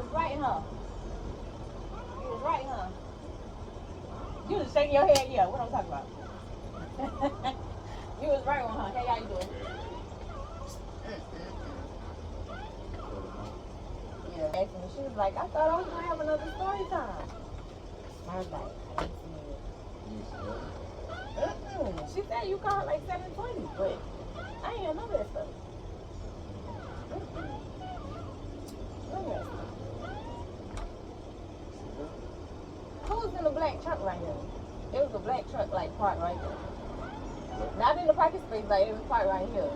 was right, huh? You was right, huh? You was shaking your head, yeah. What I'm talking about? You was right on, huh? Hey, how you doing? Yeah. She was like, I thought I was gonna have another story time. I was like, I didn't see it. She said you called like 7:20, but I ain't hear none of that stuff. Who was in the black truck right here? There was a black truck like parked right there. Not in the parking space, like it was parked right here.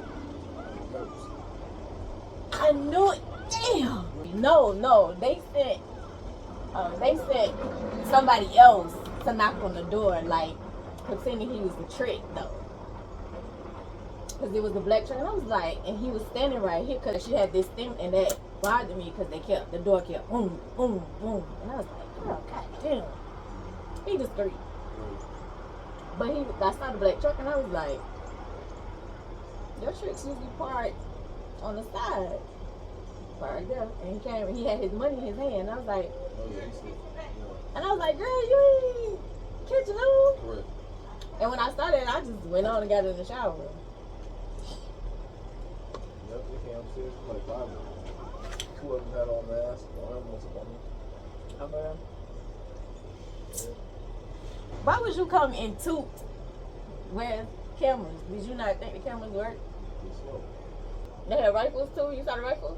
I knew it. Damn. No. They sent somebody else to knock on the door, like pretending he was the trick though. Cause it was a black truck, and I was like, and he was standing right here, cause she had this thing, and that bothered me, cause the door kept boom, boom, boom, and I was like, girl, goddamn, he discreet. But I saw the black truck, and I was like, your tricks usually parked on the side, parked there, and he came, and he had his money in his hand, and I was like, and I was like, girl, you ain't catching on. Correct. And when I started, I just went on and got in the shower. Yep, they came upstairs for like 5 minutes. 2 of them had on masks. One of them was a woman. Okay. Yeah. Why would you come in Toot with cameras? Did you not think the cameras worked? They had rifles too? You saw the rifles?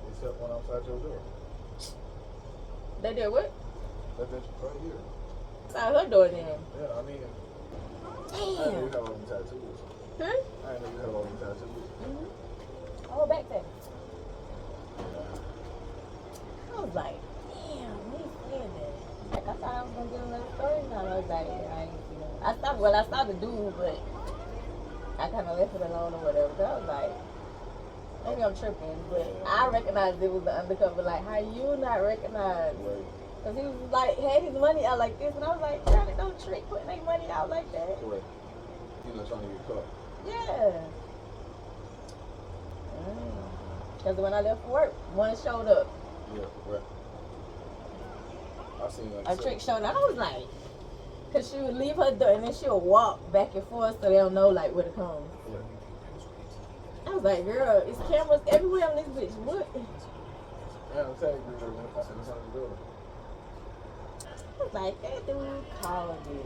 Except one outside your door. They did what? That bitch right here. Outside her door then. Yeah, I mean, damn. I didn't know you had all them tattoos. Hmm? I didn't know you had all them tattoos. Mm-hmm. Oh, back there. I was like, damn, he said that. Like, I thought I was going to get another story time. I was like, yeah, I ain't see that. I saw the dude, but I kind of left it alone or whatever. So I was like, maybe I'm tripping. But I recognized it was the undercover. Like, how you not recognize? Because he was like, had his money out like this. And I was like, girl, they don't trick putting their money out like that. Correct. He's not trying to get caught. Yeah. Because when I left for work, one showed up. Yeah, right. I seen like a trick showed up. I was like, because she would leave her door and then she'll walk back and forth so they don't know like where to come. Yeah. I was like, girl, it's cameras everywhere on this bitch. What? Yeah, I'm telling you, girl, I seen something to do. I was like, that dude called me.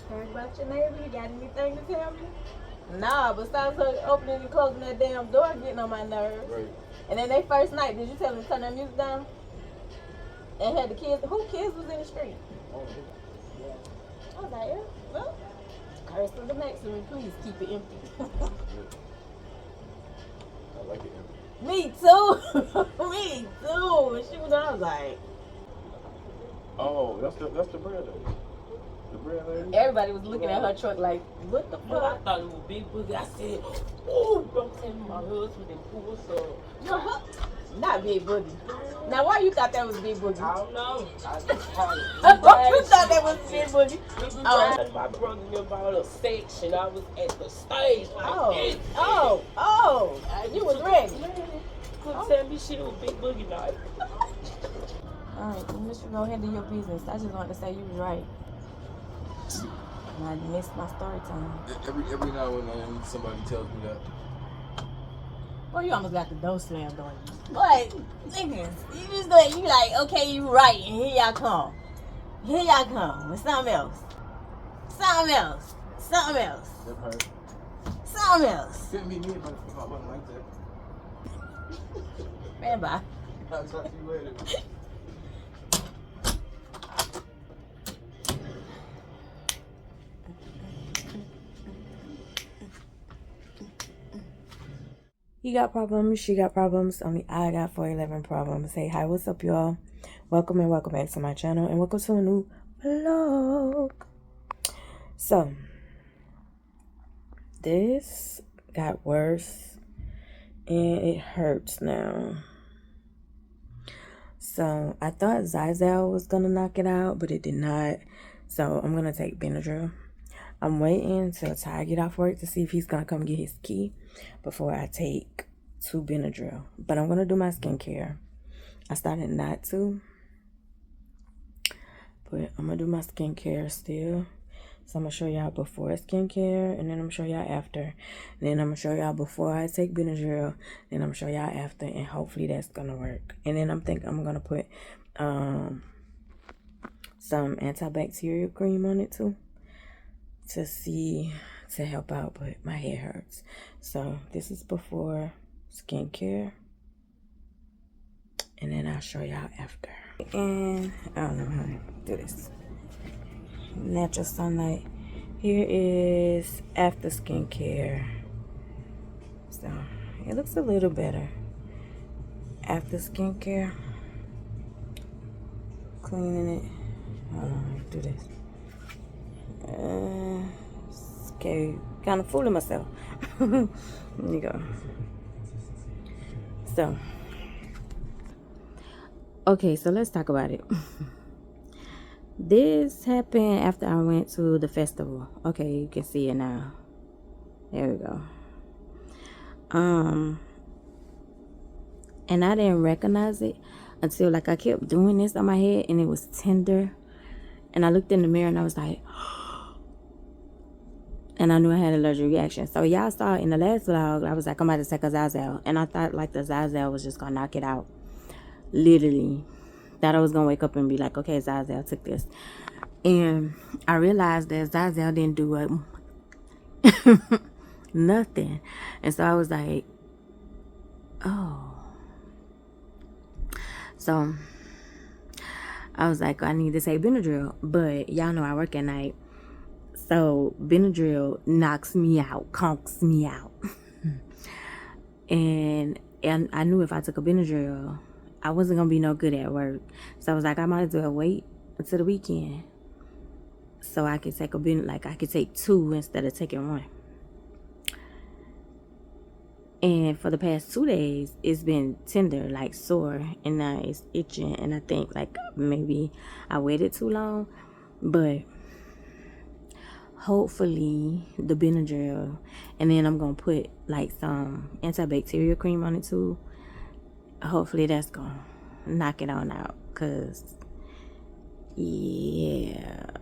Heard about your neighbor? You got anything to tell me? Nah, besides her opening and closing that damn door, getting on my nerves. Right. And then they first night, did you tell them to turn their music down? And had the kids, who kids was in the street? Oh, yeah. I was like, yeah, well, curse to the maximum, please keep it empty. I like it empty. Me too. Me too. When she was on, I was like, oh, that's the bread lady. The bread lady? Everybody was looking at her truck like, what the fuck? I thought it was Big Boogie. I said, ooh, don't tell me my husband and pull us up. No, not Big Boogie. Now, why you thought that was Big Boogie? I don't know. You thought that was Big Boogie? My brother lived out a section. I was at the stage like this. You was ready. Couldn't tell me shit was Big Boogie night. Alright, you should go handle your business. I just wanted to say you was right. And I missed my story time. Every now and then somebody tells me that. Well, you almost got the door slammed on you. But, niggas, you just like, you like, okay, you right, and here y'all come. Here y'all come with something else. Something else. Something else. Never heard. Something else. Couldn't be me if I wasn't like that. Man, bye. I'll talk to you later. He got problems, she got problems, only I got 411 problems. Hey, hi, what's up, y'all? Welcome and welcome back to my channel, and welcome to a new vlog. So, this got worse, and it hurts now. So, I thought Zyzal was gonna knock it out, but it did not. So, I'm gonna take Benadryl. I'm waiting till Ty get off work to see if he's gonna come get his key before I take to Benadryl. But I'm going to do my skincare. I started not to. But I'm going to do my skincare still. So I'm going to show y'all before skincare. And then I'm going to show y'all after. And then I'm going to show y'all before I take Benadryl. Then I'm going to show y'all after. And hopefully that's going to work. And then I'm going to put some antibacterial cream on it too. To help out. But my head hurts. So this is before skincare. And then I'll show y'all after. And I don't know how to do this. Natural sunlight. Here is after skincare. So it looks a little better. After skincare. Cleaning it. Hold on, do this. Okay, kind of fooling myself. There you go. So. Okay, so let's talk about it. This happened after I went to the festival. Okay, you can see it now. There we go. And I didn't recognize it until like I kept doing this on my head and it was tender. And I looked in the mirror and I was like, and I knew I had an allergic reaction. So y'all saw in the last vlog, I was like, I'm about to take a Zazel. And I thought like the Zazel was just gonna knock it out. Literally. Thought I was gonna wake up and be like, okay, Zazel took this. And I realized that Zazel didn't do nothing. And so I was like, oh. So I was like, I need to take Benadryl. But y'all know I work at night. So Benadryl knocks me out, conks me out. and I knew if I took a Benadryl, I wasn't going to be no good at work. So I was like, I might as well wait until the weekend. So I could take I could take 2 instead of taking 1. And for the past 2 days, it's been tender, like sore. And now it's itching. And I think like maybe I waited too long. But hopefully the Benadryl. And then I'm going to put like some antibacterial cream on it too. Hopefully that's gonna knock it on out, cause yeah,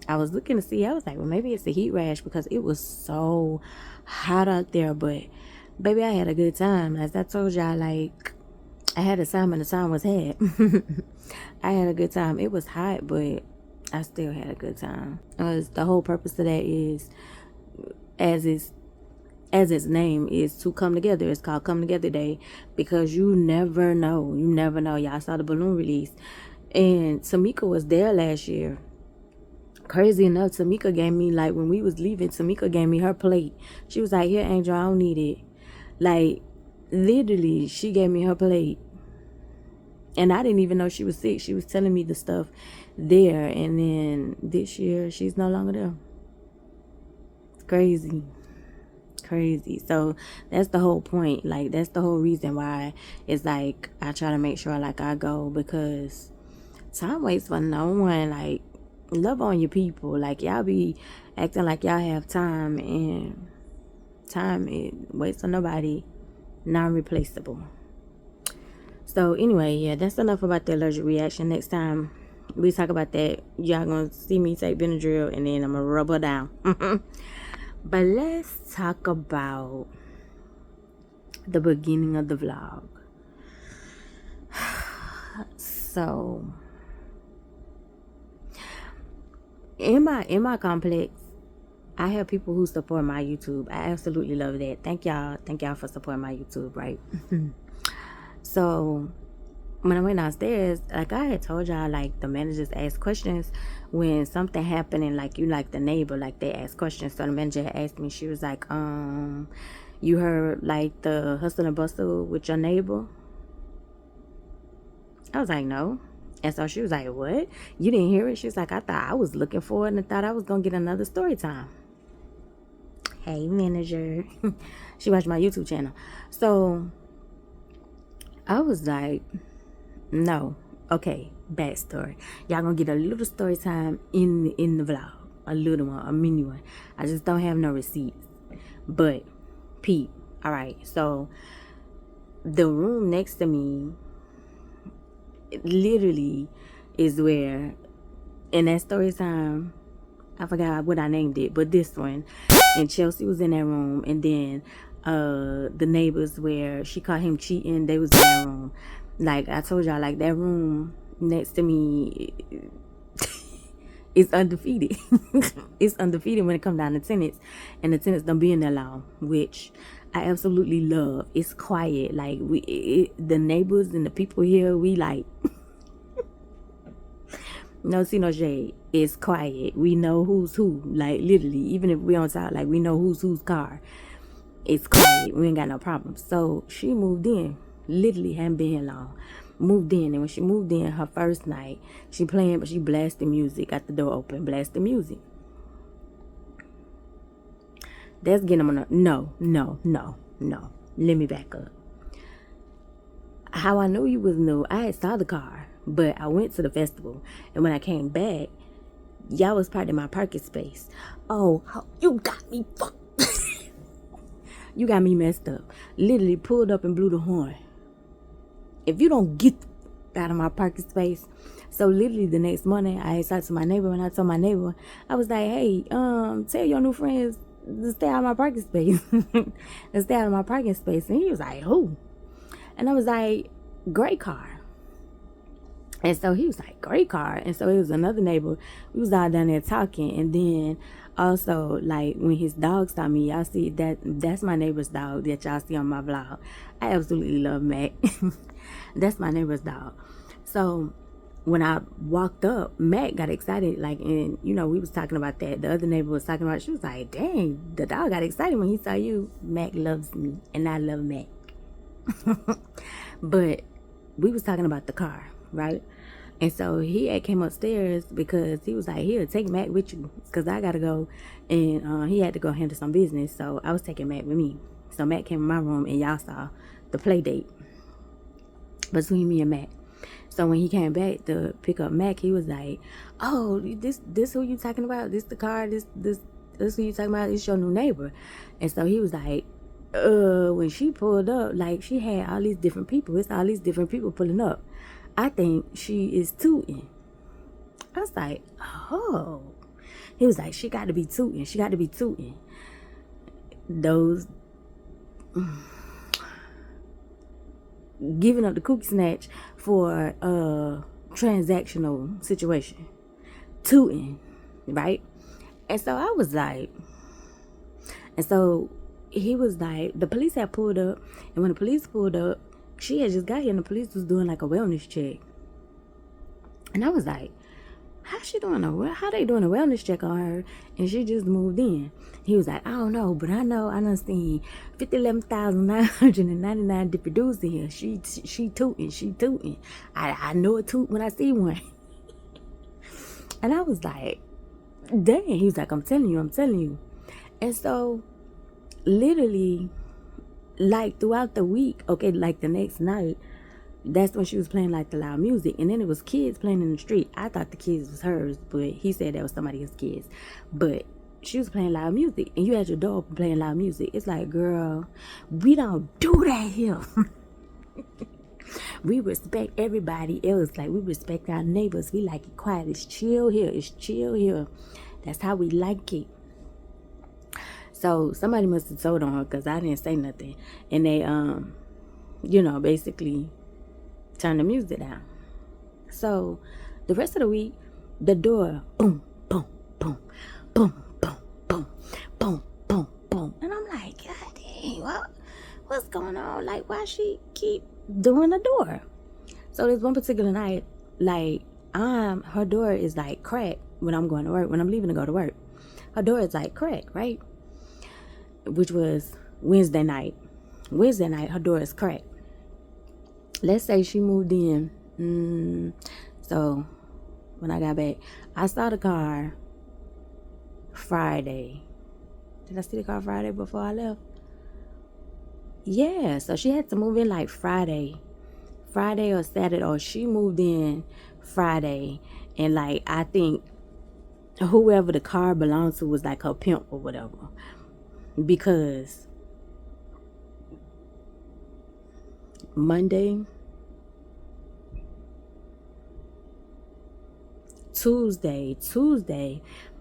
I was looking to see. I was like, well, maybe it's a heat rash because it was so hot out there. But baby, I had a good time. As I told y'all, like I had a time and the time was had. I had a good time. It was hot, but I still had a good time. The whole purpose of that is, as its name is, to come together. It's called Come Together Day because you never know. You never know. Y'all saw the balloon release. And Tamika was there last year. Crazy enough, Tamika gave me, like, when we was leaving, Tamika gave me her plate. She was like, here, Angel, I don't need it. Like, literally, she gave me her plate. And I didn't even know she was sick. She was telling me the stuff there. And then this year, she's no longer there. Crazy. So that's the whole point. Like, that's the whole reason why it's like I try to make sure like I go, because time waits for no one. Like, love on your people. Like, y'all be acting like y'all have time, and time, it waits for nobody. Non-replaceable. So anyway, yeah, that's enough about the allergic reaction. Next time we talk about that, y'all gonna see me take Benadryl and then I'm gonna rub her down. But let's talk about the beginning of the vlog. So, in my complex, I have people who support my YouTube. I absolutely love that. Thank y'all for supporting my YouTube, right? So, when I went downstairs, like I had told y'all, like the managers ask questions when something happened, and like you like the neighbor, like they ask questions. So the manager had asked me, she was like, you heard like the hustle and bustle with your neighbor? I was like, no. And so she was like, what? You didn't hear it? She was like, I thought I was looking for it and I thought I was gonna get another story time. Hey, manager. She watched my YouTube channel. So I was like, no. Okay, backstory. Y'all gonna get a little story time in the vlog. A little one, a mini one. I just don't have no receipts. But, Pete, All right, so the room next to me literally is where, in that story time, I forgot what I named it, but this one, and Chelsea was in that room, and then the neighbors where she caught him cheating, they was in that room. Like I told y'all, like that room next to me is undefeated. It's undefeated when it comes down to tenants, and the tenants don't be in there long, which I absolutely love. It's quiet, like the neighbors and the people here, we like. No, see no shade. It's quiet. We know who's who. Like literally, even if we on top, like we know who's car. It's quiet. We ain't got no problems. So she moved in. Literally hadn't been here long. Moved in, and when she moved in, her first night, she playing, but she blasted music. Got the door open, blasted music. That's getting them on. No. Let me back up. How I knew you was new, I had saw the car, but I went to the festival, and when I came back, y'all was parked in my parking space. Oh, you got me fucked. You got me messed up. Literally pulled up and blew the horn. If you don't get out of my parking space. So literally the next morning, I talked to my neighbor, and I told my neighbor, I was like, hey, tell your new friends to stay out of my parking space. To stay out of my parking space. And he was like, who? And I was like, great car. And so he was like, great car. And so it was another neighbor. We was all down there talking. And then also, like, when his dog saw me, y'all see that's my neighbor's dog that y'all see on my vlog. I absolutely love Mack. That's my neighbor's dog. So when I walked up, Mack got excited. Like, and you know, we was talking about that. The other neighbor was talking about, she was like, dang, the dog got excited when he saw you. Mack loves me, and I love Mack. But we was talking about the car, right? And so he had came upstairs because he was like, here, take Mack with you, because I gotta go. And he had to go handle some business, so I was taking Mack with me. So Mack came in my room, and y'all saw the play date between me and Mack. So when he came back to pick up Mack, he was like, oh, this who you talking about? This the car? This who you talking about? It's your new neighbor. And so he was like, when she pulled up, like, she had all these different people. It's all these different people pulling up. I think she is tooting. I was like, oh. He was like, she got to be tooting. She got to be tooting. Those giving up the cookie snatch for a transactional situation. Tooting, right? And so I was like, and so he was like, the police had pulled up, and when the police pulled up, she had just got here, and the police was doing like a wellness check. And I was like, how they doing a wellness check on her, and she just moved in? He was like, I don't know, but I done seen 11,999 different dudes in here. She tooting. I know a toot when I see one. And I was like, dang. He was like, I'm telling you. And so literally, like, throughout the week, okay, like the next night, that's when she was playing like the loud music, and then it was kids playing in the street. I thought the kids was hers, but he said that was somebody else's kids. But she was playing loud music, and you had your door open playing loud music. It's like, girl, we don't do that here. We respect everybody else. Like, we respect our neighbors. We like it quiet. It's chill here. That's how we like it. So somebody must have told on her, because I didn't say nothing. And they, basically turned the music down. So the rest of the week, the door, boom, boom, boom, boom, boom, boom, boom, boom, boom. And I'm like, God dang, what's going on? Like, why she keep doing the door? So this one particular night, like, her door is like cracked when I'm going to work, when I'm leaving to go to work. Her door is like cracked, right? Which was Wednesday night. Her door is cracked. Let's say she moved in. So when I got back, I saw the car Friday. Did I see the car Friday before I left? Yeah, so she had to move in like Friday or Saturday, or she moved in Friday, and like, I think whoever the car belonged to was like her pimp or whatever, because Monday, Tuesday,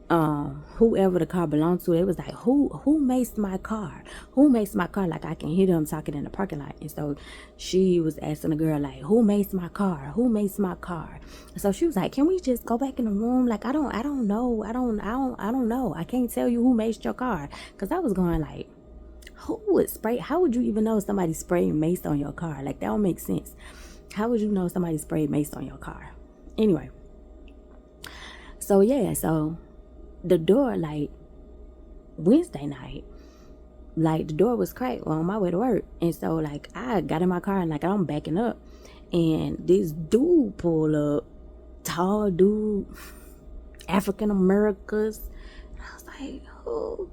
whoever the car belonged to, it was like, who maced my car? Who maced my car? Like, I can hear them talking in the parking lot. And so she was asking the girl, like, who maced my car? Who maced my car? And so she was like, can we just go back in the room? Like, I don't know. I don't know. I can't tell you who maced your car. Cause I was going like, who would spray? How would you even know somebody sprayed mace on your car? Like, that don't make sense. How would you know somebody sprayed mace on your car? Anyway. So yeah, so the door, like, Wednesday night, like, the door was cracked on my way to work. And so, like, I got in my car and, like, I'm backing up. And this dude pulled up, tall dude, African Americans. And I was like, who?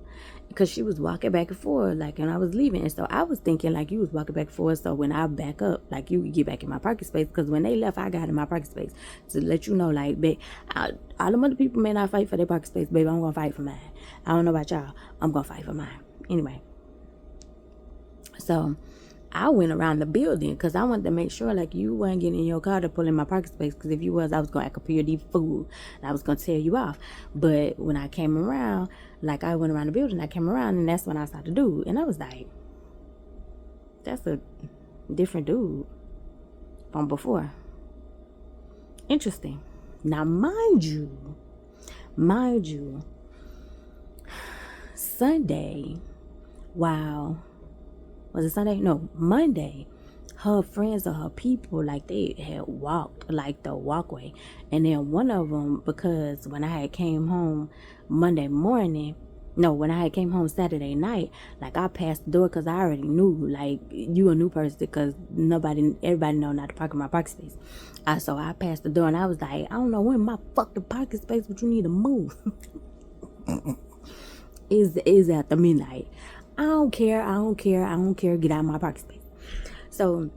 Because she was walking back and forth, like, and I was leaving. And so I was thinking, like, you was walking back and forth. So when I back up, like, you get back in my parking space. Because when they left, I got in my parking space to let you know, like, babe, all them other people may not fight for their parking space, baby. I'm going to fight for mine. I don't know about y'all. I'm going to fight for mine. Anyway. So I went around the building because I wanted to make sure, like, you weren't getting in your car to pull in my parking space. Because if you was, I was going to act a pure fool. And I was going to tear you off. But when I came around, like, I went around the building, I came around, and that's when I saw the dude. And I was like, that's a different dude from before. Interesting. Now, mind you, Sunday, wow. Was it Sunday? No, Monday, her friends or her people, like, they had walked, like, the walkway. And then one of them, because when I had came home Monday morning, no, when I had came home Saturday night, like, I passed the door because I already knew, like, you a new person because everybody know not to park in my parking space. So I passed the door and I was like, I don't know when my fucking parking space, but you need to move. is after midnight. I don't care. Get out of my parking space. So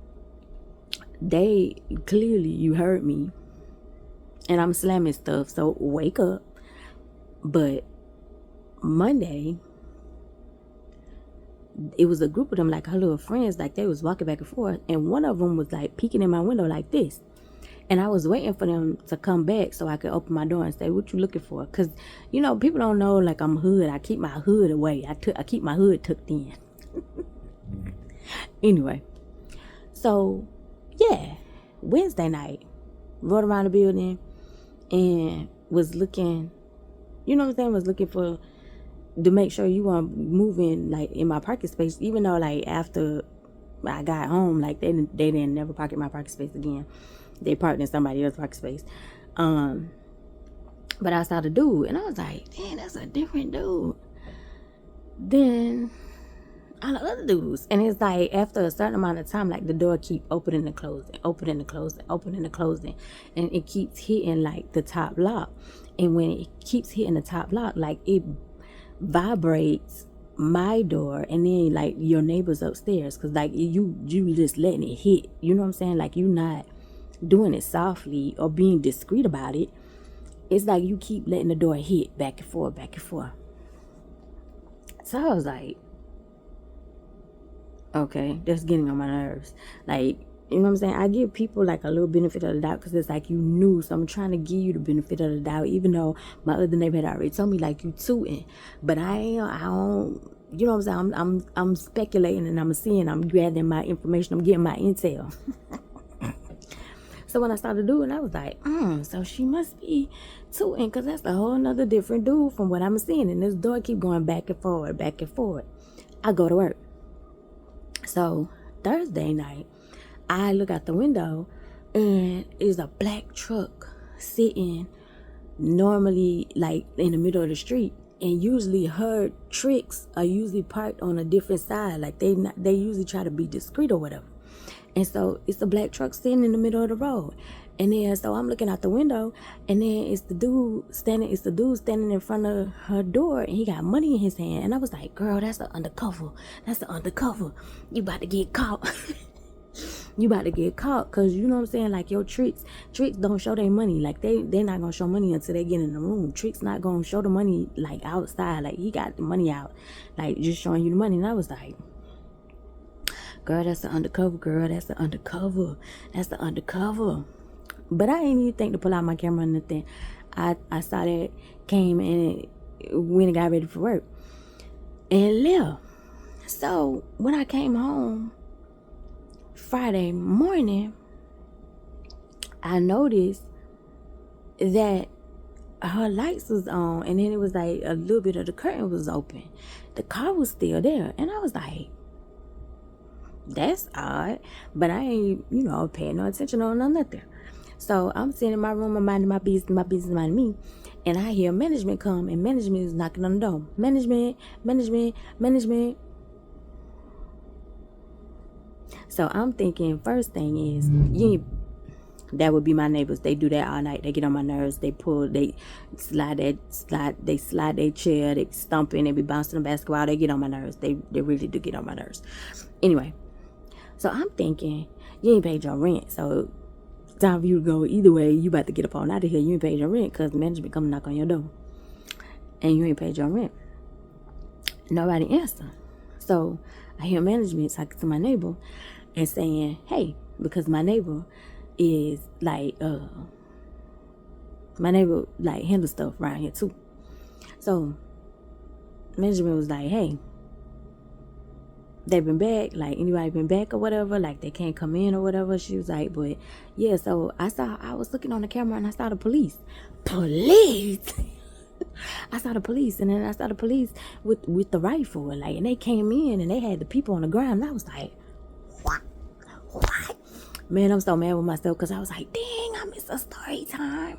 they clearly, you heard me, and I'm slamming stuff. So wake up. But Monday, it was a group of them, like her little friends, like they was walking back and forth, and one of them was like peeking in my window like this. And I was waiting for them to come back so I could open my door and say, what you looking for? Because, you know, people don't know, like, I'm hood. I keep my hood away. I keep my hood tucked in. Anyway. So, yeah. Wednesday night, rode around the building and was looking, you know what I'm saying? Was looking for, to make sure you weren't moving, like, in my parking space. Even though, like, after I got home, like, they didn't never park in my parking space again. They parked in somebody else's parking space. But I saw the dude, and I was like, damn, that's a different dude than all the other dudes. And it's like, after a certain amount of time, like, the door keep opening and closing. And it keeps hitting, like, the top lock. And when it keeps hitting the top lock, like, it vibrates my door, and then, like, your neighbors upstairs. Because, like, you just letting it hit. You know what I'm saying? Like, you not doing it softly or being discreet about it. It's like you keep letting the door hit back and forth. So I was like, okay, that's getting on my nerves. Like, you know what I'm saying? I give people, like, a little benefit of the doubt because it's like you knew. So I'm trying to give you the benefit of the doubt, even though my other neighbor had already told me, like, you tooting. But I don't, you know what I'm saying? I'm speculating and I'm seeing, I'm gathering my information, I'm getting my intel. So when I started doing, I was like, so she must be tooting, because that's a whole nother different dude from what I'm seeing. And this door keep going back and forward. I go to work. So Thursday night, I look out the window and it's a black truck sitting normally, like, in the middle of the street. And usually her tricks are usually parked on a different side. Like, they usually try to be discreet or whatever. And so it's a black truck sitting in the middle of the road. And then, so I'm looking out the window, and then it's the dude standing in front of her door, and he got money in his hand. And I was like, girl, that's the undercover. You about to get caught. Because, you know what I'm saying? Like, your tricks don't show their money. Like, they're not going to show money until they get in the room. Tricks not going to show the money, like, outside. Like, he got the money out, like, just showing you the money. And I was like, girl, that's the undercover, girl, that's the undercover, that's the undercover. But I didn't even think to pull out my camera or nothing. I saw that, came and went and got ready for work and left. So when I came home Friday morning, I noticed that her lights was on, and then it was like a little bit of the curtain was open. The car was still there, and I was like, that's odd. But I ain't, paying no attention on nothing. So I'm sitting in my room, I'm minding my business minding me, and I hear management come, and management is knocking on the door. Management. So I'm thinking, first thing is, that would be my neighbors. They do that all night. They get on my nerves. They pull, they slide their chair, they stomping, they be bouncing the basketball. They get on my nerves. They really do get on my nerves. Anyway, so I'm thinking, you ain't paid your rent, so it's time for you to go. Either way, you about to get up on out of here. You ain't paid your rent because management come knock on your door, and you ain't paid your rent. Nobody answer. So I hear management talking to my neighbor and saying, hey, because my neighbor is like handle stuff around here too. So management was like, hey, they been back, like anybody been back or whatever, like they can't come in or whatever. She was like, but yeah. So I was looking on the camera and I saw the police I saw the police, and then I saw the police with the rifle, and and they came in and they had the people on the ground, and I was like, what? Man, I'm so mad with myself because I was like, dang, I missed a story time.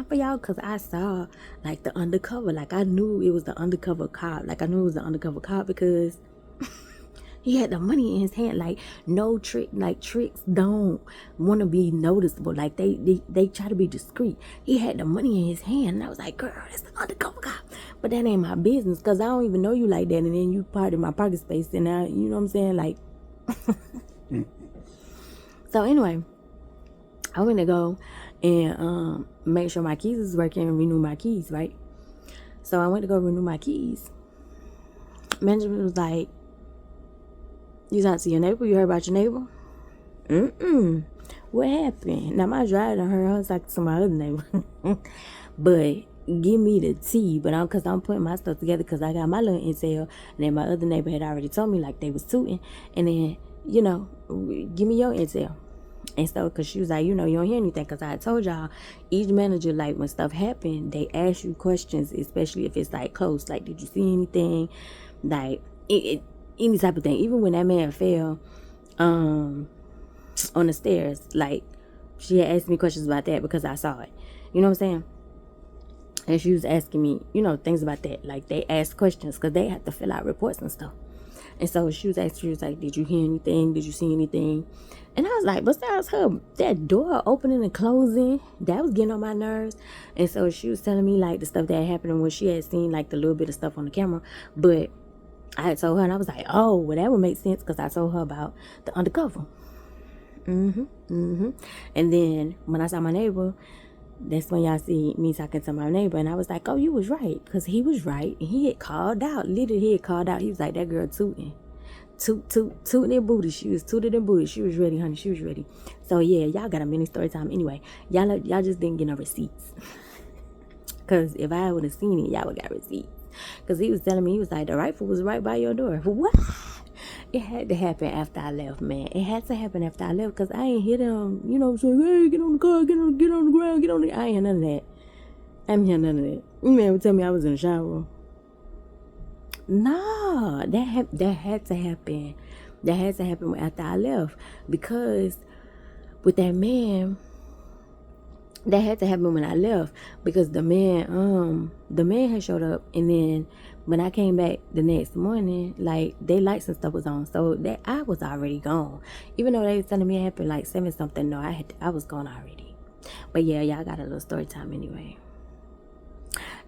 For y'all because I saw like the undercover. Like I knew it was the undercover cop. Because he had the money in his hand. Like no trick, like tricks don't want to be noticeable. Like they try to be discreet. He had the money in his hand, and I was like, girl, that's the undercover cop. But that ain't my business because I don't even know you like that. And then you part of my pocket space, and I, you know what I'm saying, like. So anyway, I went to go and make sure my keys is working and renew my keys, right? So I went to go renew my keys. Benjamin was like, you talked to your neighbor? You heard about your neighbor? What happened? Now my driver done heard her talking to my other neighbor. But give me the tea. But because I'm putting my stuff together because I got my little intel. And then my other neighbor had already told me like they was tooting. And then, give me your intel. And so, because she was like, you don't hear anything. Because I had told y'all, each manager, like, when stuff happened, they ask you questions, especially if it's, like, close. Like, did you see anything? Like, any type of thing. Even when that man fell on the stairs, like, she had asked me questions about that because I saw it. You know what I'm saying? And she was asking me, things about that. Like, they asked questions because they had to fill out reports and stuff. And so she was like, did you hear anything? Did you see anything? And I was like, besides that door opening and closing, that was getting on my nerves. And so she was telling me, like, the stuff that happened when she had seen, like, the little bit of stuff on the camera. But I had told her, and I was like, oh, well, that would make sense because I told her about the undercover. And then when I saw my neighbor, that's when y'all see me talking to my neighbor. And I was like, oh, you was right. Because he was right. And he had called out. Literally, he had called out. He was like, that girl tooting. Tooting their booty. She was tooted and booty. She was ready, honey. She was ready. So, yeah, y'all got a mini story time. Anyway, y'all just didn't get no receipts. Because if I would have seen it, y'all would have got receipts. Because he was telling me, he was like, the rifle was right by your door. What? It had to happen after I left, man. It had to happen after I left because I ain't hear them, saying, hey, get on the car, get on the ground, get on the... I ain't hear none of that. I ain't hear none of that. You man would tell me I was in the shower. Nah, that had to happen. That had to happen after I left because with that man, that had to happen when I left because the man had showed up, and then when I came back the next morning, like, they lights and stuff was on, so that I was already gone. Even though they was telling me it happened like 7 something, no, I was gone already. But yeah, y'all got a little story time anyway.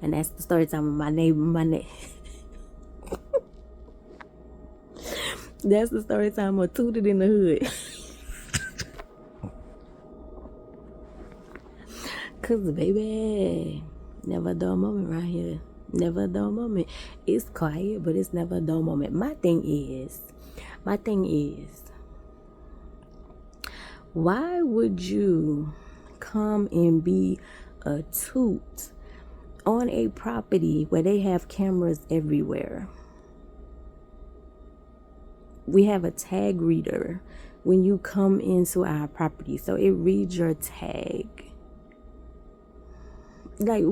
And that's the story time of my neighbor, That's the story time of Tooted in the Hood. Cause baby, never a dull moment right here. Never a dull moment. It's quiet, but it's never a dull moment. My thing is, My thing is, why would you come and be a toot on a property where they have cameras everywhere? We have a tag reader when you come into our property, so it reads your tag. Like,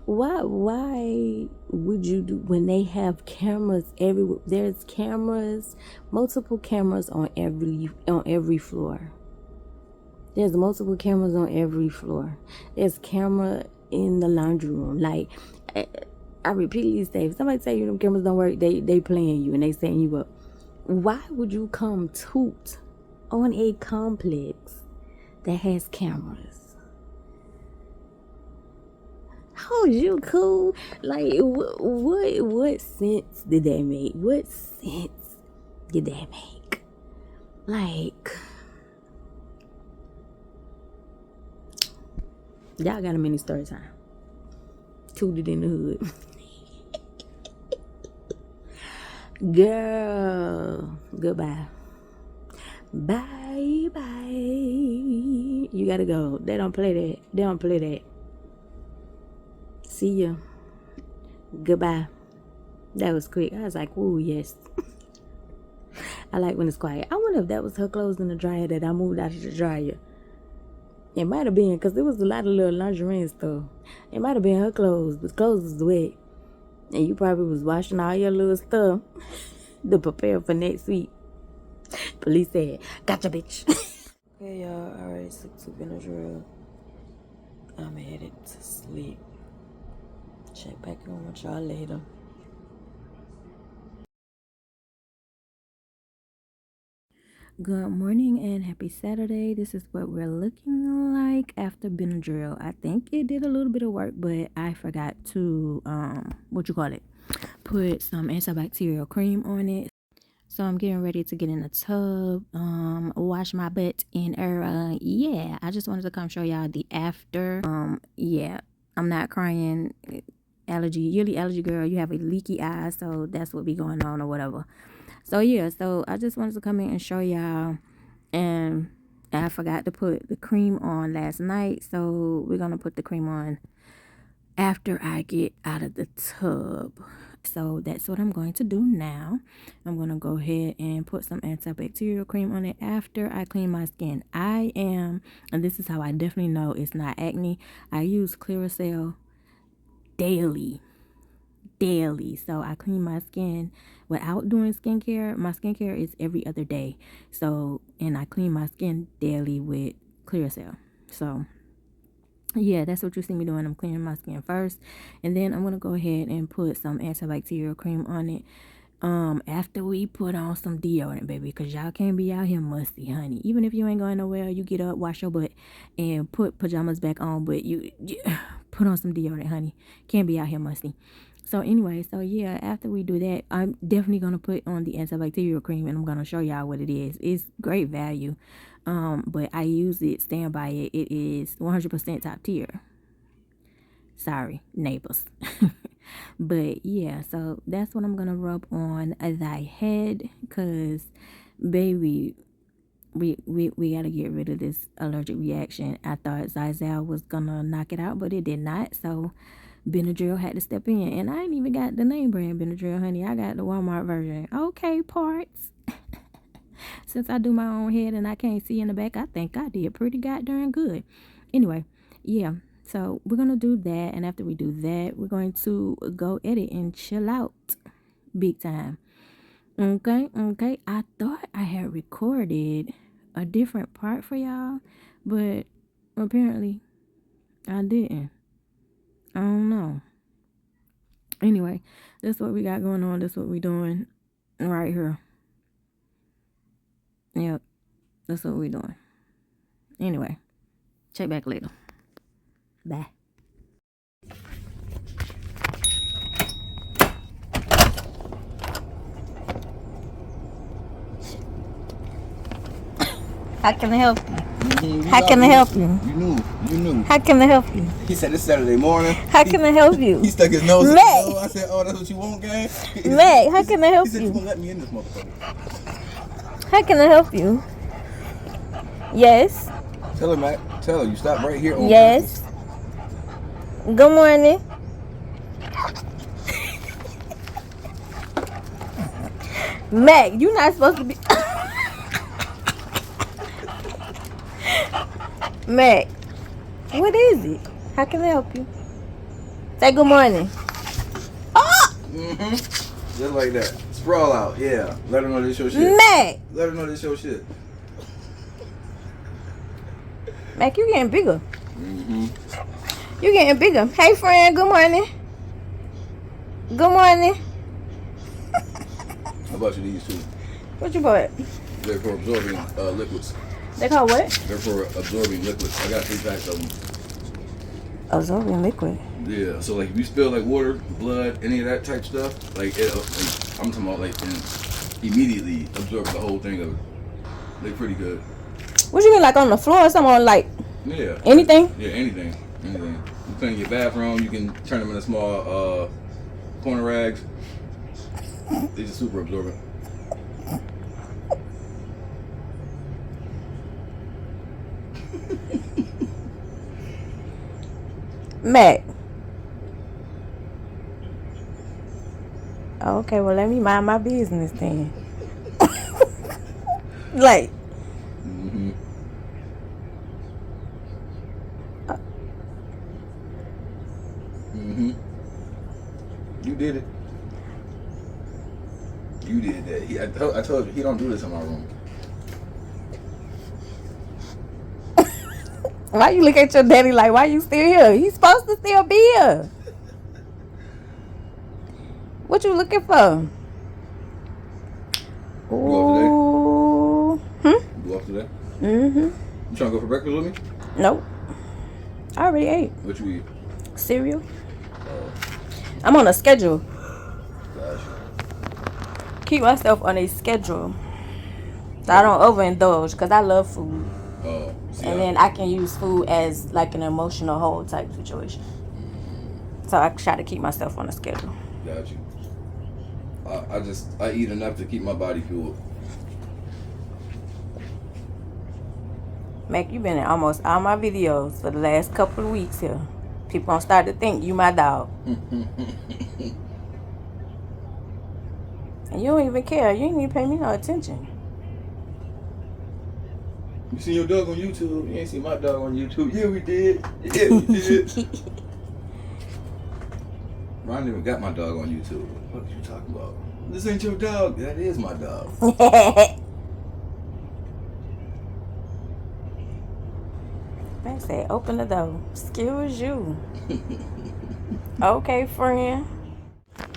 why would you do, when they have cameras everywhere? There's cameras, multiple cameras on every floor. There's multiple cameras on every floor. There's camera in the laundry room. Like, I repeatedly say, if somebody tell you them cameras don't work, they playing you and they setting you up. Why would you come toot on a complex that has cameras? How is you cool? Like, what sense did that make? What sense did that make? Like, y'all got a mini story time. Tooted in the hood. Girl, goodbye. Bye. You gotta go. They don't play that. See ya. Goodbye. That was quick. I was like, ooh, yes. I like when it's quiet. I wonder if that was her clothes in the dryer that I moved out of the dryer. It might have been, because there was a lot of little lingerie and stuff. It might have been her clothes, but clothes was wet. And you probably was washing all your little stuff to prepare for next week. Police said, gotcha, bitch. Okay, y'all, I already took Benadryl. I'm headed to sleep. Check back in with y'all later. Good morning and happy Saturday. This is what we're looking like after Benadryl. I think it did a little bit of work, but I forgot to put some antibacterial cream on it. So I'm getting ready to get in the tub, wash my butt in yeah, I just wanted to come show y'all the after. Yeah, I'm not crying. Yearly allergy girl, you have a leaky eye, so that's what be going on or whatever. So yeah, so I just wanted to come in and show y'all, and I forgot to put the cream on last night, so we're gonna put the cream on after I get out of the tub. So that's what I'm going to do now. I'm gonna go ahead and put some antibacterial cream on it after I clean my skin. And this is how I definitely know it's not acne. I use Clearasil daily. So I clean my skin without doing skincare. My skincare is every other day, so, and I clean my skin daily with Clearasil. So yeah, that's what you see me doing. I'm cleaning my skin first, and then I'm gonna go ahead and put some antibacterial cream on it after we put on some deodorant, baby, because y'all can't be out here musty, honey. Even if you ain't going nowhere, you get up, wash your butt, and put pajamas back on, but you put on some deodorant, honey. Can't be out here musty. So anyway, so yeah, after we do that, I'm definitely going to put on the antibacterial cream, and I'm going to show y'all what it is. It's great value, but I use it, stand by it. It is 100% top tier. Sorry, neighbors. But yeah, so that's what I'm going to rub on thy head, because, baby, we got to get rid of this allergic reaction. I thought Zyzal was going to knock it out, but it did not, so Benadryl had to step in, and I ain't even got the name brand Benadryl, honey. I got the Walmart version. Okay, parts. Since I do my own head and I can't see in the back, I think I did pretty goddamn good. Anyway, yeah. So we're gonna do that, and after we do that, we're going to go edit and chill out, big time. Okay. I thought I had recorded a different part for y'all, but apparently I didn't. I don't know. Anyway, that's what we got going on. That's what we doing right here. Yep, that's what we doing. Anyway, check back later. Bye. How can I help you? How can I help you? You knew. How can I help you? He said it's Saturday morning. How can I help you? He stuck his nose in Mack. the door. I said, oh, that's what you want, gang? Mack, how can I help He said, you? you won't let me in this motherfucker. How can I help you? Yes. Tell her, Mac. Tell her, you stop right here on Yes. Good morning. Mac, you not supposed to be. Mac, what is it? How can I help you? Say good morning. Oh! Mm-hmm. Just like that. Sprawl out, yeah. Let her know this your shit. Mac! Let her know this your shit. Mac, you getting bigger. Mm-hmm. You getting bigger. Hey, friend, good morning. Good morning. How about you these two? What you bought? They're for absorbing liquids. They call what? They're for absorbing liquids. I got 3 packs of them. Absorbing liquid. Yeah, so like if you spill like water, blood, any of that type stuff, like it, I'm talking about like immediately absorb the whole thing of it. They're pretty good. What you mean, like on the floor or something? Like Yeah. anything? Yeah, anything. You clean your bathroom, you can turn them into small corner rags. These are super absorbent. Mac. Okay, well let me mind my business then. Like. Mm-hmm. Mm-hmm. You did it. You did that. I told you, he don't do this in my room. Why you look at your daddy like, why you still here? He's supposed to still be here. What you looking for? You go Ooh. You go off today? Mm-hmm. You trying to go for breakfast with me? Nope. I already ate. What you eat? Cereal. I'm on a schedule. Gosh. Keep myself on a schedule. So I don't overindulge because I love food. Oh. And then I can use food as like an emotional whole type situation. So I try to keep myself on a schedule. Got you. I eat enough to keep my body fueled. Mac, you been in almost all my videos for the last couple of weeks here. People gonna start to think you my dog. And you don't even care. You ain't even pay me no attention. You seen your dog on YouTube? You ain't seen my dog on YouTube? Yeah, we did. Yeah, we did. Ron even got my dog on YouTube. What are you talking about? This ain't your dog. That is my dog. I said, open the door. Excuse you. Okay, friend.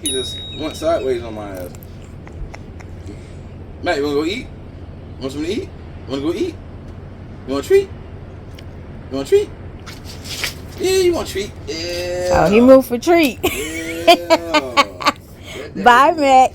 He just went sideways on my ass. Matt, you wanna go eat? Want something to eat? Wanna go eat? You want a treat? You want a treat? Yeah, you want a treat? Yeah. Oh, he moved for treat. Yeah. Bye, Mac.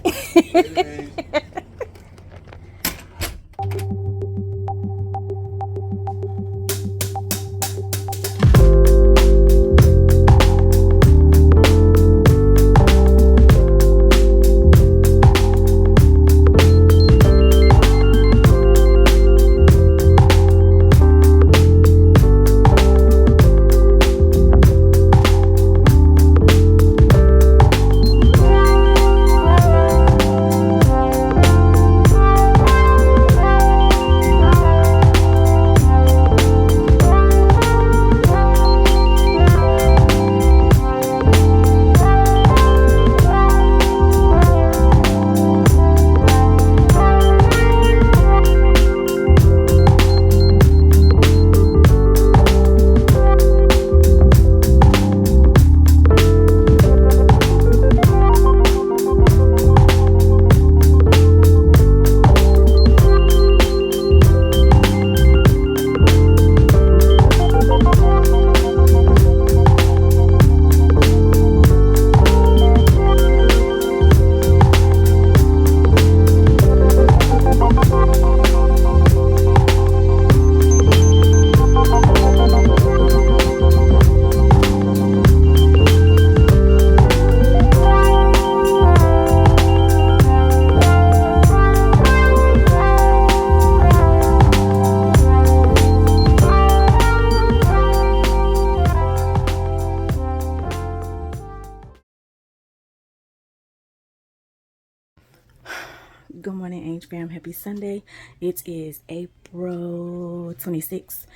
Good morning, Ange fam. Happy Sunday. It is April 26th,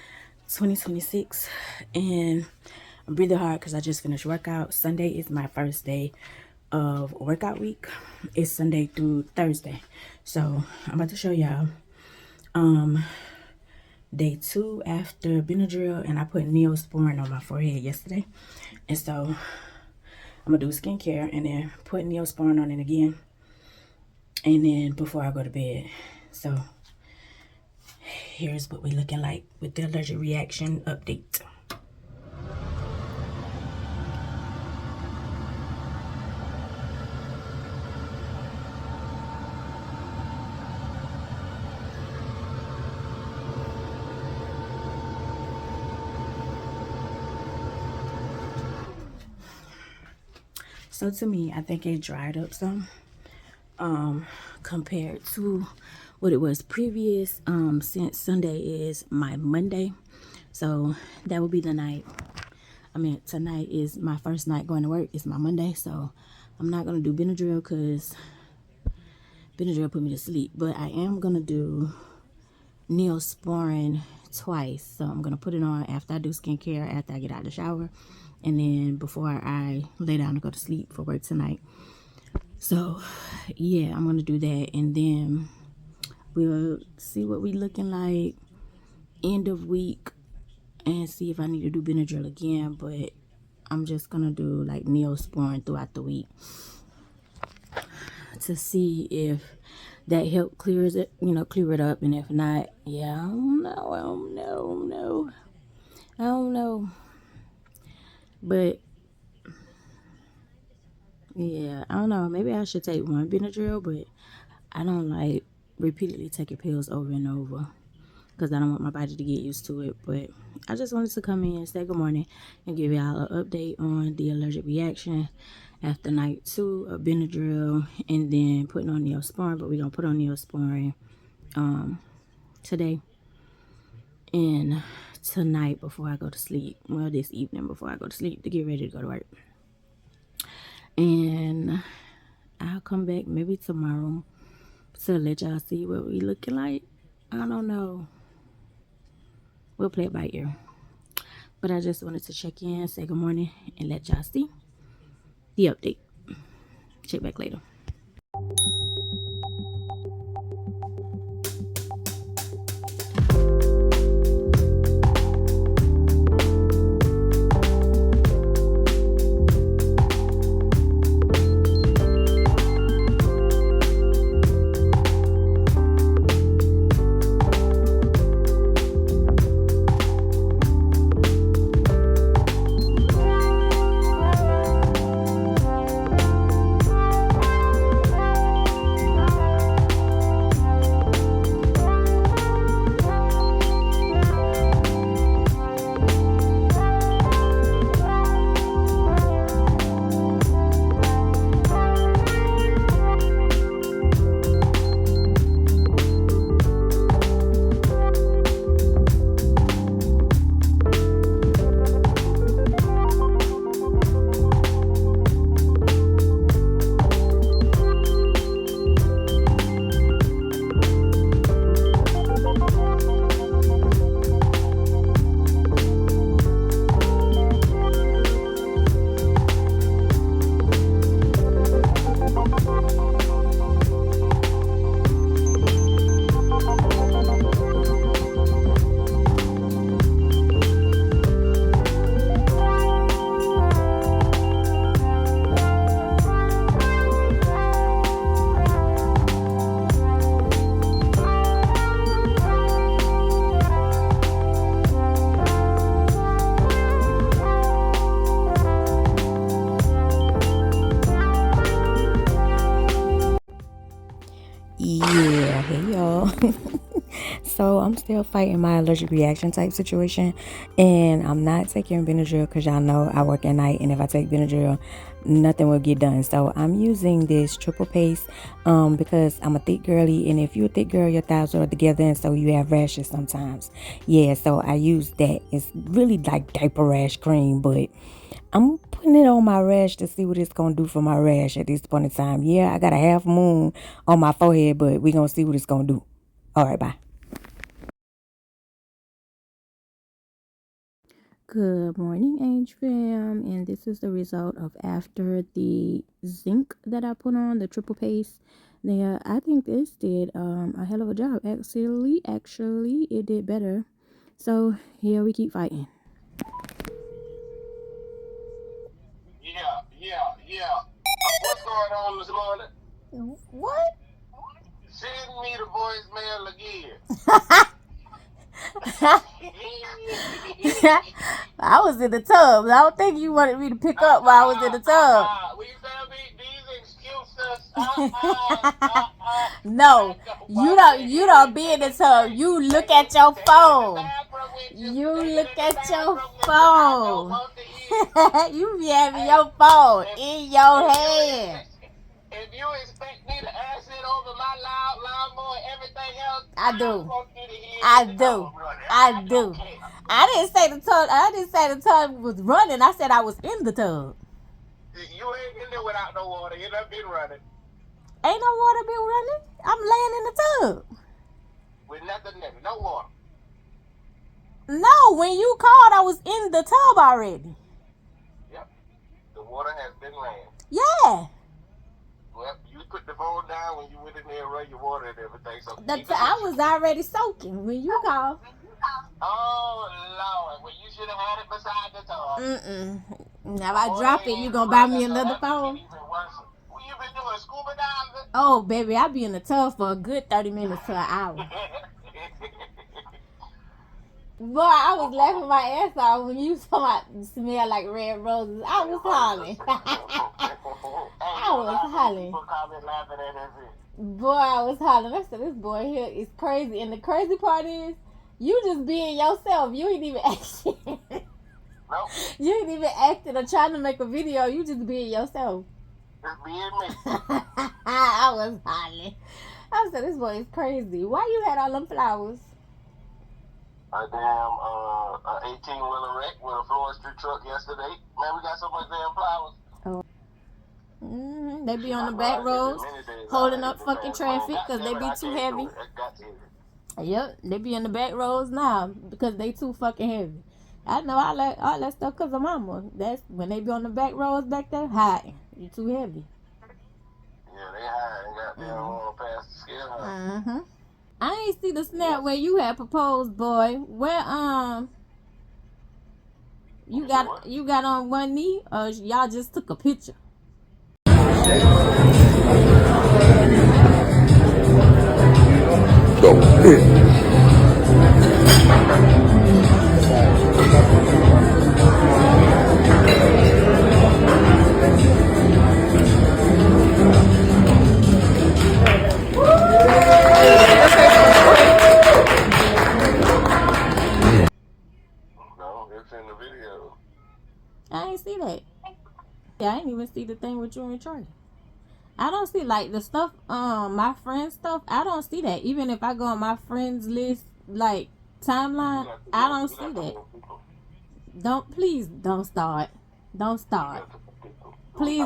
2026, and I'm breathing hard because I just finished workout. Sunday is my first day of workout week. It's Sunday through Thursday. So I'm about to show y'all day 2 after Benadryl, and I put Neosporin on my forehead yesterday. And so I'm gonna do skincare and then put Neosporin on it again, and then before I go to bed. So here's what we're looking like with the allergic reaction update. So to me, I think it dried up some compared to what it was previous, since Sunday is my Monday. So that will be the night. I mean, tonight is my first night going to work. It's my Monday, so I'm not going to do Benadryl because Benadryl put me to sleep. But I am going to do Neosporin twice. So I'm going to put it on after I do skincare, after I get out of the shower, and then before I lay down to go to sleep for work tonight. So yeah, I'm gonna do that, and then we'll see what we looking like end of week and see if I need to do Benadryl again. But I'm just gonna do like Neosporin throughout the week to see if that help clears it, clear it up. And if not, yeah, I don't know. But yeah, I don't know. Maybe I should take one Benadryl, but I don't like repeatedly taking pills over and over because I don't want my body to get used to it. But I just wanted to come in, say good morning, and give y'all an update on the allergic reaction after night 2 of Benadryl, and then putting on Neosporin. But we're going to put on Neosporin today and tonight before I go to sleep. Well, this evening before I go to sleep to get ready to go to work. And I'll come back maybe tomorrow to let y'all see what we looking like. I don't know. We'll play it by ear. But I just wanted to check in, say good morning, and let y'all see the update. Check back later. So I'm still fighting my allergic reaction type situation, and I'm not taking Benadryl because y'all know I work at night, and if I take Benadryl, nothing will get done. So I'm using this triple paste because I'm a thick girly, and if you're a thick girl, your thighs are together, and so you have rashes sometimes. Yeah, so I use that. It's really like diaper rash cream, but I'm putting it on my rash to see what it's going to do for my rash at this point in time. Yeah, I got a half moon on my forehead, but we're going to see what it's going to do. All right, bye. Good morning, Ange fam, and this is the result of after the zinc that I put on, the triple paste. Now, I think this did a hell of a job. Actually, it did better. So, here we keep fighting. Yeah. What's going on this morning? What? Send me the voicemail again. I was in the tub. I don't think you wanted me to pick up while I was in the tub. We feel me? These excuses. No, you don't be in the tub. You look at your phone. You look at your phone. You be having your phone in your hand. If you expect me to acid over my lawnmower and everything else, I do. want you to hear I the do. tub running. I do. don't care. I didn't say the tub was running. I said I was in the tub. You ain't in there without no water. You done been running. Ain't no water been running. I'm laying in the tub. With nothing in it. No water. No, when you called, I was in the tub already. Yep. The water has been laying. Yeah. Well, you put the phone down when you went in there and run your water and everything. So I was already soaking when you called. Oh, Lord. Well, you should have had it beside the tub. Now if I drop it, you gonna buy me another phone? What you been doing, scuba diving? Oh, baby, I be in the tub for a good 30 minutes to an hour. Boy, I was laughing my ass off when you saw it smell like red roses. I was hollering. I was hollering. Boy, I was hollering. I said, this boy here is crazy. And the crazy part is, you just being yourself. You ain't even acting. Nope. You ain't even acting or trying to make a video. You just being yourself. Just being me. I was hollering. I said, this boy is crazy. Why you had all them flowers? A damn 18-wheeler wreck with a forestry truck yesterday. Man, we got so much damn flowers. They be on the back roads holding up fucking traffic because they be too heavy. Yep, they be in the back roads now because they too fucking heavy. I know all that stuff because of mama. That's when they be on the back roads back there. High, you too heavy. Yeah, they high and got them on past the scale. I ain't see the snap where you had proposed, boy. Where you got on one knee, or y'all just took a picture? No, it's in the video. I ain't see that. Yeah, I ain't even see the thing with you and Charlie. I don't see like the stuff, my friend stuff. I don't see that. Even if I go on my friends list, like timeline, I don't see that. Please don't start. Don't start. Please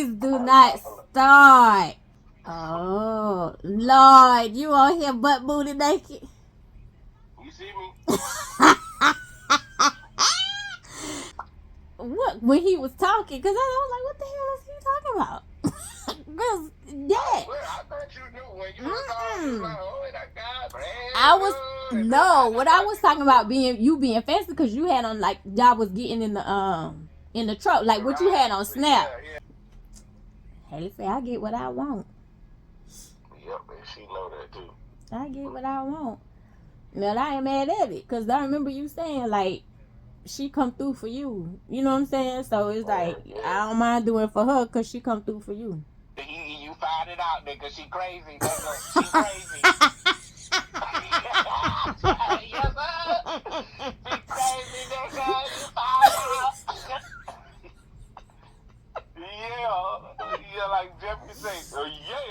do not start. Oh Lord, you on here butt booty naked? You see me? What, when he was talking? Because I was like, what the hell is he talking about? Because yeah, Well, I thought you knew when you were talking. You were like, oh, that guy, man. What I was talking about being fancy because you had on like y'all was getting in the truck like what you had on Snap. Yeah. Hey, say I get what I want. Yep, and she know that too. I get what I want. Now I ain't mad at it because I remember you saying like she come through for you. You know what I'm saying? So it's like I don't mind doing it for her because she come through for you. You find it out, nigga. She crazy, nigga. She crazy. Yes, sir. She crazy, nigga. You find out. Yeah, like Jeffrey say, yeah.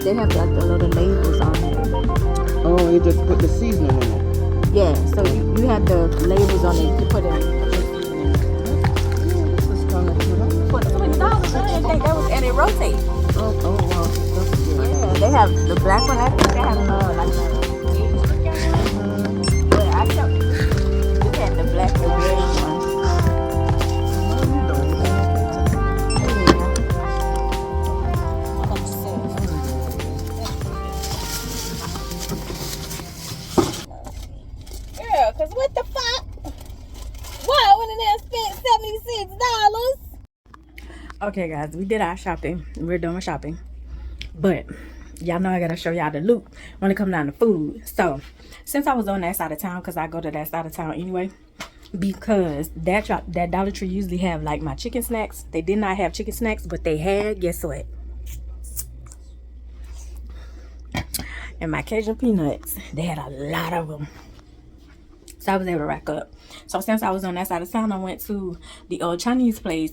They have like the little labels on it. Oh, you just put the seasoning in it. Yeah, so you have the labels on it. You put it. This is kind of cute. For $20, I didn't think that was, and it rotates. Oh wow, that's good. Yeah, they have the black one. I think they have like but I thought you had the black and gray one. Cause what the fuck? Why I went in there and spent $76? Okay guys, we did our shopping. We're done with shopping. But y'all know I gotta show y'all the loot when it comes down to food. So since I was on that side of town, because I go to that side of town anyway, because that Dollar Tree usually have like my chicken snacks. They did not have chicken snacks, but they had, guess what? And my Cajun peanuts. They had a lot of them. So I was able to rack up. So since I was on that side of town, I went to the old Chinese place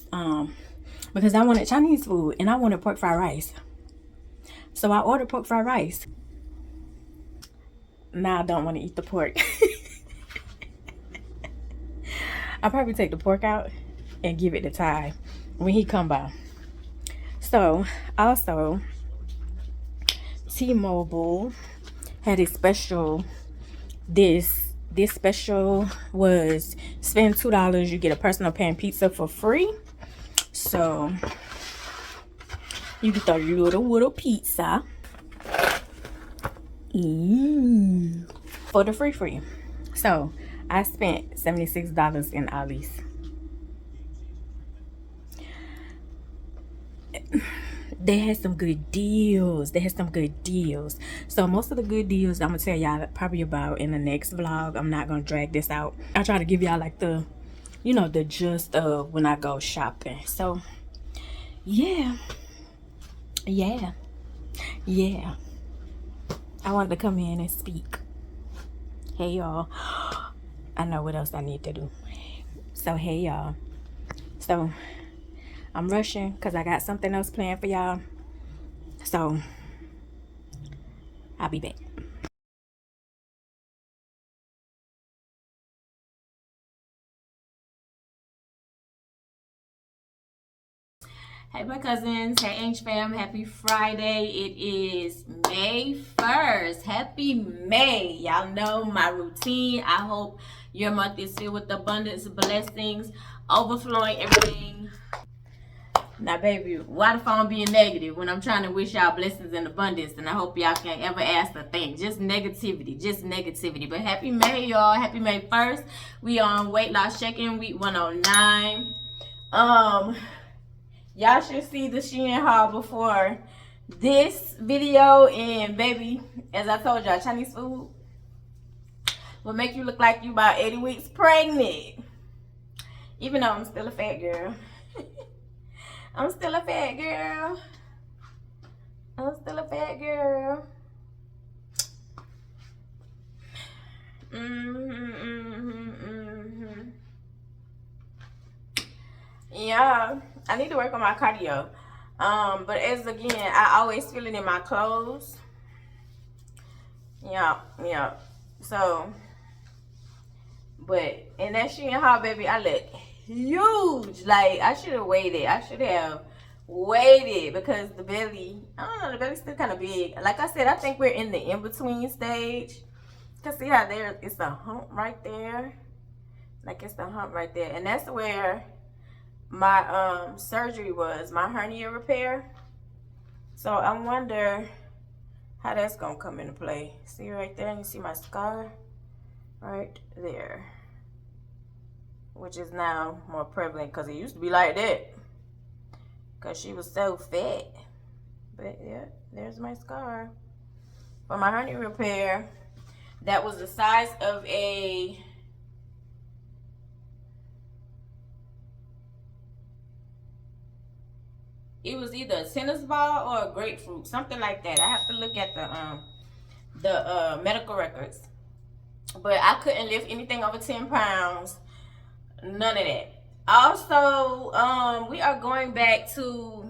because I wanted Chinese food and I wanted pork fried rice. So I ordered pork fried rice. Now I don't want to eat the pork. I'll probably take the pork out and give it to Ty when he come by. So also, T-Mobile had a special. This special was spend $2, you get a personal pan pizza for free. So you get the little pizza for the free. So I spent $76 in Ollie's. They had some good deals. So most of the good deals I'm gonna tell y'all probably about in the next vlog. I'm not gonna drag this out. I try to give y'all like the, you know, the gist of when I go shopping. So yeah. I wanted to come in and speak. Hey y'all. I know what else I need to do. So hey y'all. So I'm rushing because I got something else planned for y'all. So I'll be back. Hey my cousins, hey Ange fam, happy Friday. It is May 1st. Happy May. Y'all know my routine. I hope your month is filled with abundance, blessings, overflowing everything. Now baby, why the phone being negative when I'm trying to wish y'all blessings and abundance, and I hope y'all can't ever ask a thing. Just negativity. But happy May, y'all. Happy May 1st. We on weight loss check-in week 109. Y'all should see the Shein haul before this video. And baby, as I told y'all, Chinese food will make you look like you about 80 weeks pregnant. Even though I'm still a fat girl. I'm still a fat girl. Yeah. I need to work on my cardio. But as again, I always feel it in my clothes. Yeah. So, but in that Shein haul, baby, I look huge. Like, I should have waited. Because the belly, I don't know, the belly's still kind of big. Like I said, I think we're in the in-between stage. You can see how it's a hump right there. Like, it's the hump right there. And that's where my surgery was, my hernia repair. So I wonder how that's gonna come into play. See right there, and you see my scar right there, which is now more prevalent because it used to be like that because she was so fat. But yeah, there's my scar for my hernia repair. That was the size of a it was either a tennis ball or a grapefruit, something like that. I have to look at the medical records. But I couldn't lift anything over 10 pounds. None of that. Also, we are going back to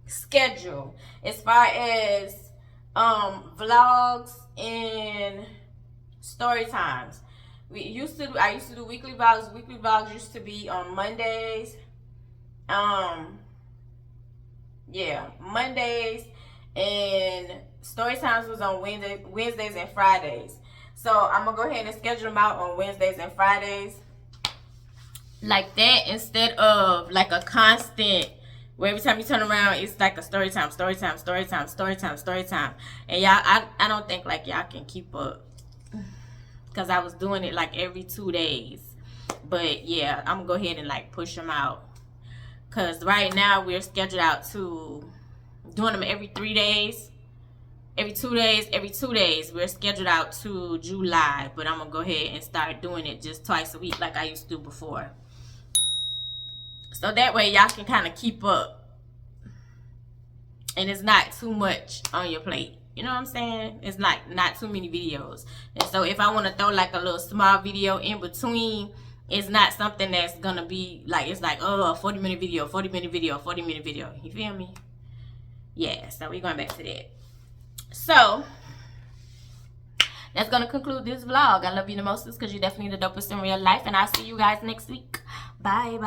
schedule as far as vlogs and story times. I used to do weekly vlogs. Weekly vlogs used to be on Mondays. Yeah, Mondays, and story times was on Wednesdays and Fridays. So I'm gonna go ahead and schedule them out on Wednesdays and Fridays like that, instead of like a constant where every time you turn around it's like a story time. And y'all, I don't think like y'all can keep up, because I was doing it like every 2 days. But yeah, I'm gonna go ahead and like push them out. Because right now we're scheduled out to doing them every 3 days. Every 2 days. We're scheduled out to July. But I'm going to go ahead and start doing it just twice a week like I used to do before. So that way y'all can kind of keep up. And it's not too much on your plate. You know what I'm saying? It's not too many videos. And so if I want to throw like a little small video in between, it's not something that's gonna be like, it's like, oh, a 40-minute video, 40-minute video, 40-minute video. You feel me? Yeah, so we're going back to that. So that's gonna conclude this vlog. I love you the mostest because you're definitely the dopest in real life. And I'll see you guys next week. Bye.